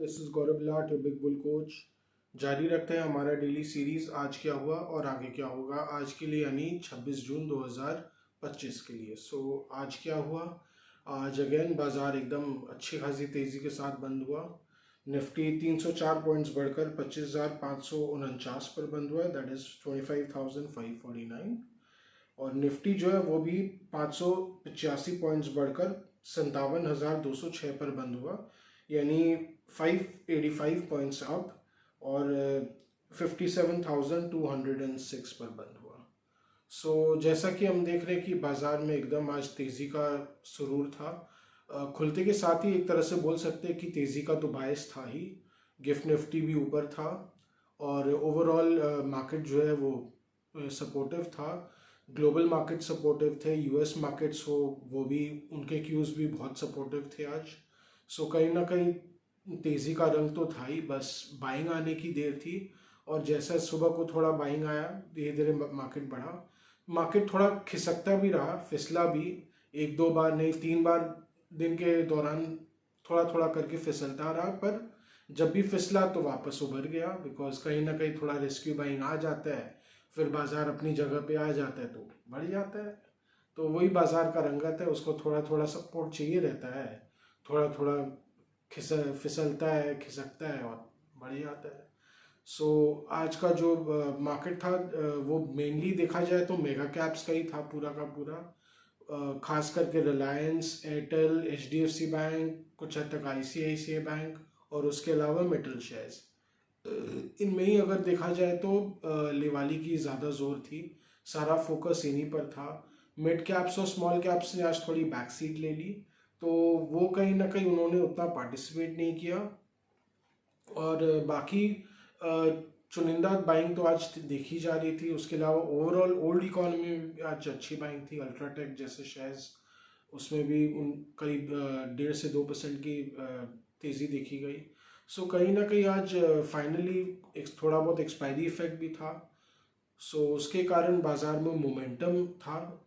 This is Gaurav Lat your big bull coach. जारी रखते हैं हमारा डेली सीरीज आज क्या हुआ और आगे क्या होगा आज के लिए, यानी 26 जून 2025 के लिए। आज क्या हुआ। आज अगेन बाजार एकदम अच्छी खासी तेजी के साथ बंद हुआ। निफ्टी 304 पॉइंट्स बढ़कर 25,549 पर बंद हुआ, दैट इज 25,549। और निफ्टी जो है वो भी 585 पॉइंट्स बढ़कर 57,206 पर बंद हुआ, यानी 585 पॉइंट्स अप, और 57,206 पर बंद हुआ। जैसा कि हम देख रहे हैं कि बाजार में एकदम आज तेज़ी का सुरूर था। खुलते के साथ ही एक तरह से बोल सकते हैं कि तेज़ी का तो बायस था ही। गिफ्ट निफ्टी भी ऊपर था और ओवरऑल मार्केट जो है वो सपोर्टिव था। ग्लोबल मार्केट सपोर्टिव थे, यूएस मार्केट्स हो वो भी, उनके क्यूज़ भी बहुत सपोर्टिव थे आज। कहीं ना कहीं तेज़ी का रंग तो था ही, बस बाइंग आने की देर थी। और जैसा सुबह को थोड़ा बाइंग आया, धीरे धीरे मार्केट बढ़ा। मार्केट थोड़ा खिसकता भी रहा, फिसला भी, एक दो बार नहीं 3 बार दिन के दौरान थोड़ा थोड़ा करके फिसलता रहा, पर जब भी फिसला तो वापस उभर गया। बिकॉज कहीं ना कहीं थोड़ा रेस्क्यू बाइंग आ जाता है, फिर बाजार अपनी जगह पे आ जाता है तो बढ़ जाता है। तो वही बाजार का रंगत है, उसको थोड़ा थोड़ा सपोर्ट चाहिए रहता है, थोड़ा थोड़ा फिसलता है, खिसकता है और बढ़ जाता है। आज का जो मार्केट था वो मेनली देखा जाए तो मेगा कैप्स का ही था पूरा का पूरा। खास करके रिलायंस, एयरटेल, एचडीएफसी बैंक, कुछ हद तक आईसीआईसीआई बैंक, और उसके अलावा मेटल शेयर्स। इनमें ही अगर देखा जाए तो लिवाली की ज़्यादा जोर थी, सारा फोकस इन्हीं पर था। मिड कैप्स और स्मॉल कैप्स ने आज थोड़ी बैक सीट ले ली, तो वो कहीं ना कहीं उन्होंने उतना पार्टिसिपेट नहीं किया। और बाकी चुनिंदा बाइंग तो आज देखी जा रही थी। उसके अलावा ओवरऑल ओल्ड इकोनॉमी में आज अच्छी बाइंग थी। अल्ट्राटेक जैसे शेयर्स, उसमें भी उन करीब 1.5 से 2% की तेज़ी देखी गई। कहीं ना कहीं आज फाइनली एक थोड़ा बहुत एक्सपायरी इफेक्ट भी था। उसके कारण बाजार में मोमेंटम था,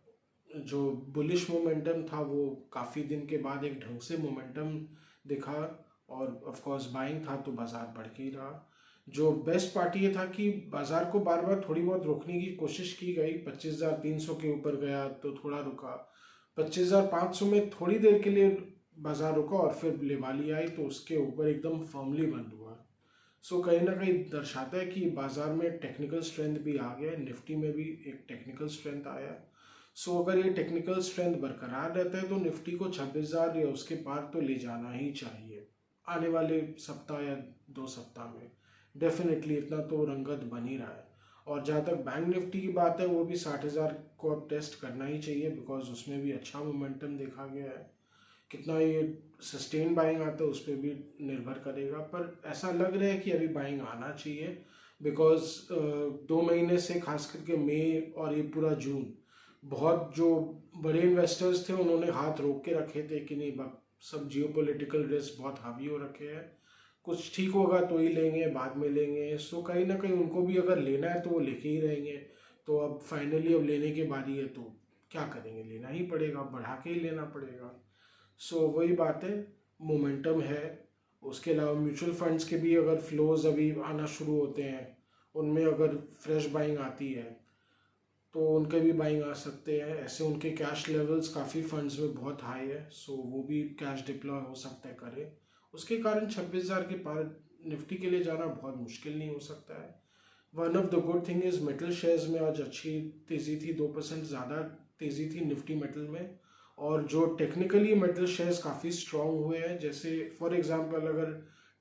जो बुलिश मोमेंटम था वो काफ़ी दिन के बाद एक ढंग से मोमेंटम दिखा। और ऑफ कोर्स बाइंग था तो बाजार बढ़ के ही रहा। जो बेस्ट पार्ट ये था कि बाजार को बार बार थोड़ी बहुत रोकने की कोशिश की गई। 25,300 के ऊपर गया तो थोड़ा रुका, 25,500 में थोड़ी देर के लिए बाजार रुका और फिर लिवाली आई तो उसके ऊपर एकदम फर्मली बंद हुआ। कहीं ना कहीं दर्शाता है कि बाजार में टेक्निकल स्ट्रेंथ भी आ गया, निफ्टी में भी एक टेक्निकल स्ट्रेंथ आया। अगर ये टेक्निकल स्ट्रेंथ बरकरार रहता है तो निफ्टी को 26,000 या उसके पार तो ले जाना ही चाहिए आने वाले सप्ताह या 2 सप्ताह में। डेफिनेटली इतना तो रंगत बन ही रहा है। और जहाँ तक बैंक निफ्टी की बात है, वो भी 60,000 को अब टेस्ट करना ही चाहिए, बिकॉज उसमें भी अच्छा मोमेंटम देखा गया है। कितना ये सस्टेन बाइंग आता है उस पर भी निर्भर करेगा, पर ऐसा लग रहा है कि अभी बाइंग आना चाहिए। बिकॉज 2 महीने से, खास करके मई और ये पूरा जून, बहुत जो बड़े इन्वेस्टर्स थे उन्होंने हाथ रोक के रखे थे कि नहीं, सब जियोपॉलिटिकल रिस्क बहुत हावी हो रखे हैं, कुछ ठीक होगा तो ही लेंगे, बाद में लेंगे। कहीं ना कहीं उनको भी अगर लेना है तो वो लेके ही रहेंगे। तो अब फाइनली अब लेने की बारी है तो क्या करेंगे, लेना ही पड़ेगा, बढ़ा के ही लेना पड़ेगा। वही बात है, मोमेंटम है। उसके अलावा म्यूचुअल फंड्स के भी अगर फ्लोज अभी आना शुरू होते हैं, उनमें अगर फ्रेश बाइंग आती है तो उनके भी बाइंग आ सकते हैं। ऐसे उनके कैश लेवल्स काफ़ी फंड्स में बहुत हाई है, वो भी कैश डिप्लॉय हो सकता है करे। उसके कारण 26,000 के पार निफ्टी के लिए जाना बहुत मुश्किल नहीं हो सकता है। One of the good thing is metal shares में आज अच्छी तेज़ी थी, 2% ज़्यादा तेज़ी थी निफ्टी मेटल में। और जो टेक्निकली मेटल शेयर्स काफ़ी स्ट्रॉन्ग हुए हैं, जैसे फॉर एग्जांपल अगर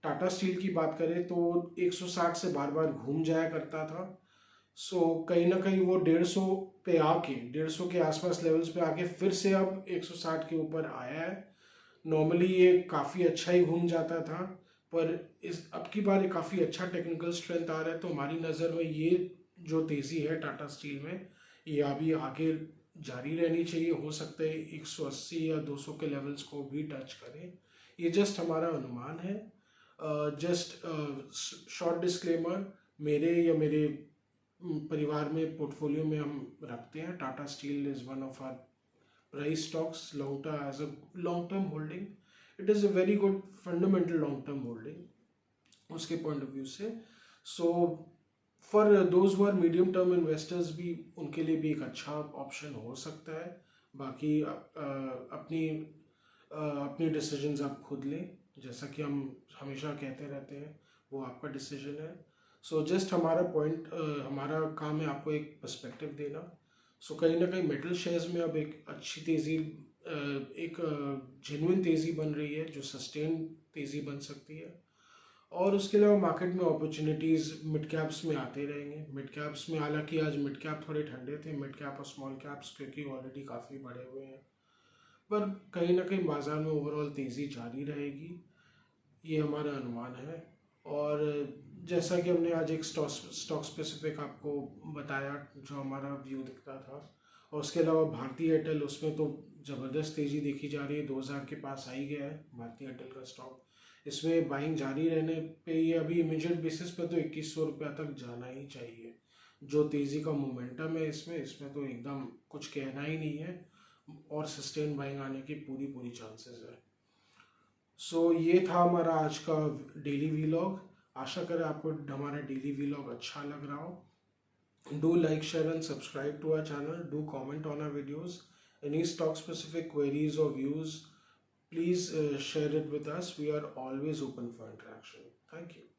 टाटा स्टील की बात करें तो 160 से बार बार घूम जाया करता था। कहीं ना कहीं वो 150 पे आके, 150 के आसपास लेवल्स पे आके फिर से अब 160 के ऊपर आया है। नॉर्मली ये काफ़ी अच्छा ही घूम जाता था, पर इस अब की बार काफ़ी अच्छा टेक्निकल स्ट्रेंथ आ रहा है। तो हमारी नज़र में ये जो तेज़ी है टाटा स्टील में, ये अभी आगे जारी रहनी चाहिए। हो सकता है 180 या 200 के लेवल्स को भी टच करें, ये जस्ट हमारा अनुमान है। जस्ट शॉर्ट डिस्क्लेमर, मेरे या मेरे परिवार में पोर्टफोलियो में हम रखते हैं Tata steel is one of our price stocks long term as a long term holding. It is a very good fundamental long term holding. उसके पॉइंट ऑफ व्यू से। So for those who are medium term investors भी उनके लिए भी एक अच्छा option हो सकता है। बाकी अपनी अपनी डिसीजंस आप खुद लें, जैसा कि हम हमेशा कहते रहते हैं, वो आपका डिसीजन है। सो जस्ट हमारा पॉइंट, हमारा काम है आपको एक पर्सपेक्टिव देना। सो कहीं ना कहीं मेटल शेयर्स में अब एक अच्छी तेज़ी, एक जेन्युइन तेज़ी बन रही है जो सस्टेन तेज़ी बन सकती है। और उसके अलावा मार्केट में अपॉर्चुनिटीज़ मिड कैप्स में आते रहेंगे। मिड कैप्स में हालांकि आज मिड कैप थोड़े ठंडे थे, मिड कैप और स्मॉल कैप्स क्योंकि ऑलरेडी काफ़ी बढ़े हुए हैं, पर कहीं ना कहीं बाज़ार में ओवरऑल तेज़ी जारी रहेगी, ये हमारा अनुमान है। और जैसा कि हमने आज एक स्टॉक स्पेसिफिक आपको बताया जो हमारा व्यू दिखता था, और उसके अलावा भारतीय एयरटेल, उसमें तो ज़बरदस्त तेज़ी देखी जा रही है, 2000 के पास आ ही गया है भारतीय एयरटेल का स्टॉक। इसमें बाइंग जारी रहने पे ये अभी इमीडिएट बेसिस पे तो 2100 रुपया तक जाना ही चाहिए। जो तेज़ी का मोमेंटम है इसमें तो एकदम कुछ कहना ही नहीं है, और सस्टेन बाइंग आने की पूरी पूरी चांसेस है। सो ये था हमारा आज का डेली वीलॉग। आशा करें आपको हमारा डेली वीलॉग अच्छा लग रहा हो। Do like, share and subscribe to our channel. Do comment on our videos. Any stock specific queries or views, please share it with us. We are always open for interaction. Thank you.